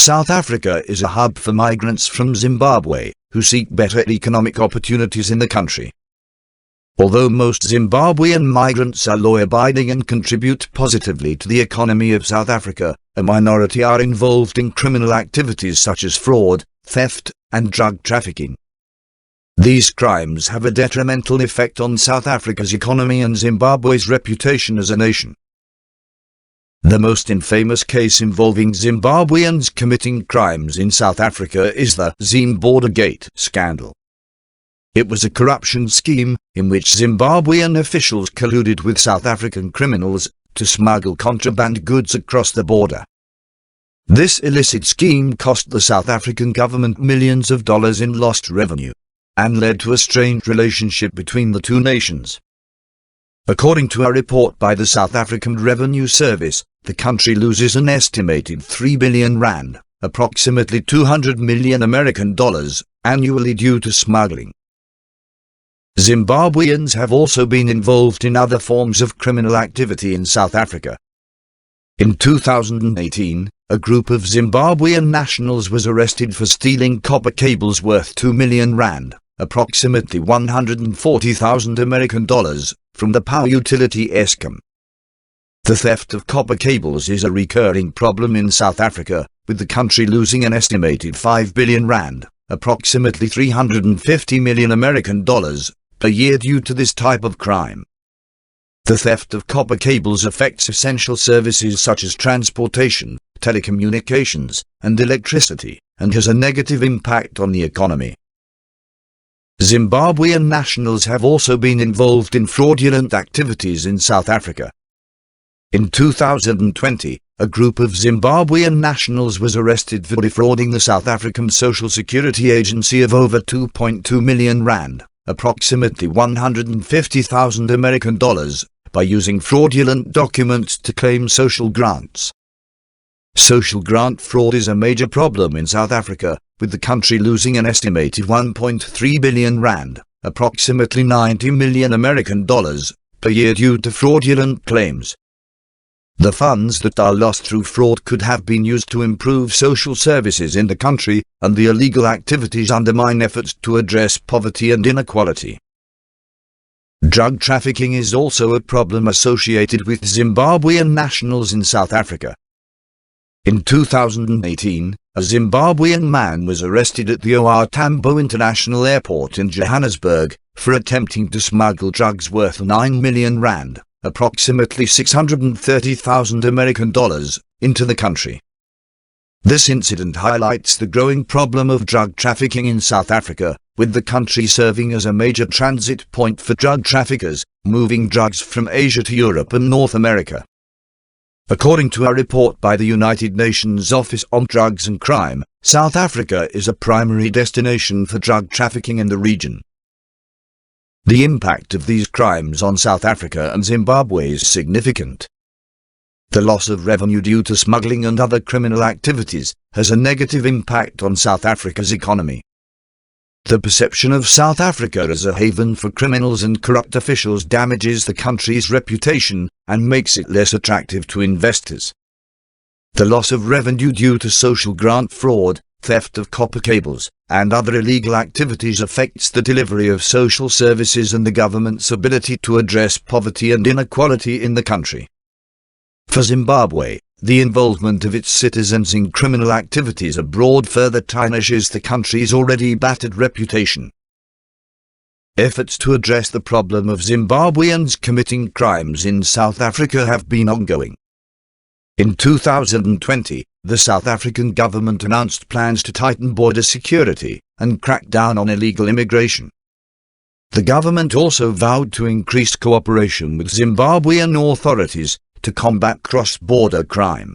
South Africa is a hub for migrants from Zimbabwe, who seek better economic opportunities in the country. Although most Zimbabwean migrants are law-abiding and contribute positively to the economy of South Africa, a minority are involved in criminal activities such as fraud, theft, and drug trafficking. These crimes have a detrimental effect on South Africa's economy and Zimbabwe's reputation as a nation. The most infamous case involving Zimbabweans committing crimes in South Africa is the Zim-Bordergate scandal. It was a corruption scheme in which Zimbabwean officials colluded with South African criminals to smuggle contraband goods across the border. This illicit scheme cost the South African government millions of dollars in lost revenue, and led to a strained relationship between the two nations. According to a report by the South African Revenue Service, the country loses an estimated R3 billion, approximately $200 million American dollars, annually due to smuggling. Zimbabweans have also been involved in other forms of criminal activity in South Africa. In 2018, a group of Zimbabwean nationals was arrested for stealing copper cables worth R2 million, approximately $140,000 American dollars, from the power utility Eskom. The theft of copper cables is a recurring problem in South Africa, with the country losing an estimated R5 billion, approximately $350 million American dollars, per year due to this type of crime. The theft of copper cables affects essential services such as transportation, telecommunications, and electricity, and has a negative impact on the economy. Zimbabwean nationals have also been involved in fraudulent activities in South Africa. In 2020, a group of Zimbabwean nationals was arrested for defrauding the South African Social Security Agency of over R2.2 million, approximately $150,000 American dollars, by using fraudulent documents to claim social grants. Social grant fraud is a major problem in South Africa, with the country losing an estimated R1.3 billion, approximately $90 million American dollars, per year due to fraudulent claims. The funds that are lost through fraud could have been used to improve social services in the country, and the illegal activities undermine efforts to address poverty and inequality. Drug trafficking is also a problem associated with Zimbabwean nationals in South Africa. In 2018, a Zimbabwean man was arrested at the OR Tambo International Airport in Johannesburg for attempting to smuggle drugs worth R9 million, approximately $630,000 American dollars, into the country. This incident highlights the growing problem of drug trafficking in South Africa, with the country serving as a major transit point for drug traffickers, moving drugs from Asia to Europe and North America. According to a report by the United Nations Office on Drugs and Crime, South Africa is a primary destination for drug trafficking in the region. The impact of these crimes on South Africa and Zimbabwe is significant. The loss of revenue due to smuggling and other criminal activities has a negative impact on South Africa's economy. The perception of South Africa as a haven for criminals and corrupt officials damages the country's reputation and makes it less attractive to investors. The loss of revenue due to social grant fraud, theft of copper cables, and other illegal activities affects the delivery of social services and the government's ability to address poverty and inequality in the country. For Zimbabwe, the involvement of its citizens in criminal activities abroad further tarnishes the country's already battered reputation. Efforts to address the problem of Zimbabweans committing crimes in South Africa have been ongoing. In 2020, the South African government announced plans to tighten border security and crack down on illegal immigration. The government also vowed to increase cooperation with Zimbabwean authorities to combat cross-border crime.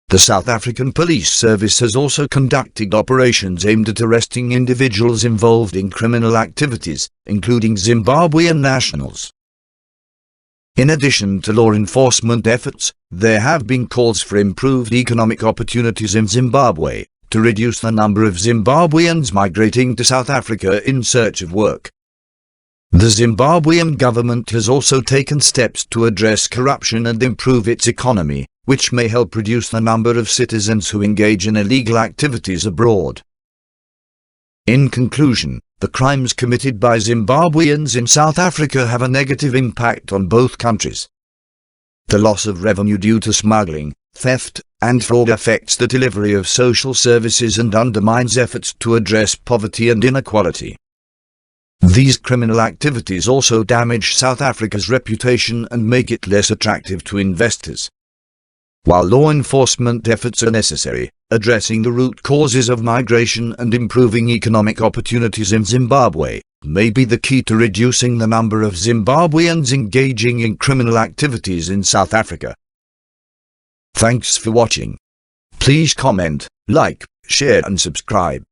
The South African Police Service has also conducted operations aimed at arresting individuals involved in criminal activities, including Zimbabwean nationals. In addition to law enforcement efforts, there have been calls for improved economic opportunities in Zimbabwe, to reduce the number of Zimbabweans migrating to South Africa in search of work. The Zimbabwean government has also taken steps to address corruption and improve its economy, which may help reduce the number of citizens who engage in illegal activities abroad. In conclusion, the crimes committed by Zimbabweans in South Africa have a negative impact on both countries. The loss of revenue due to smuggling, theft, and fraud affects the delivery of social services and undermines efforts to address poverty and inequality. These criminal activities also damage South Africa's reputation and make it less attractive to investors. While law enforcement efforts are necessary, addressing the root causes of migration and improving economic opportunities in Zimbabwe may be the key to reducing the number of Zimbabweans engaging in criminal activities in South Africa. Thanks for watching. Please comment, like, share and subscribe.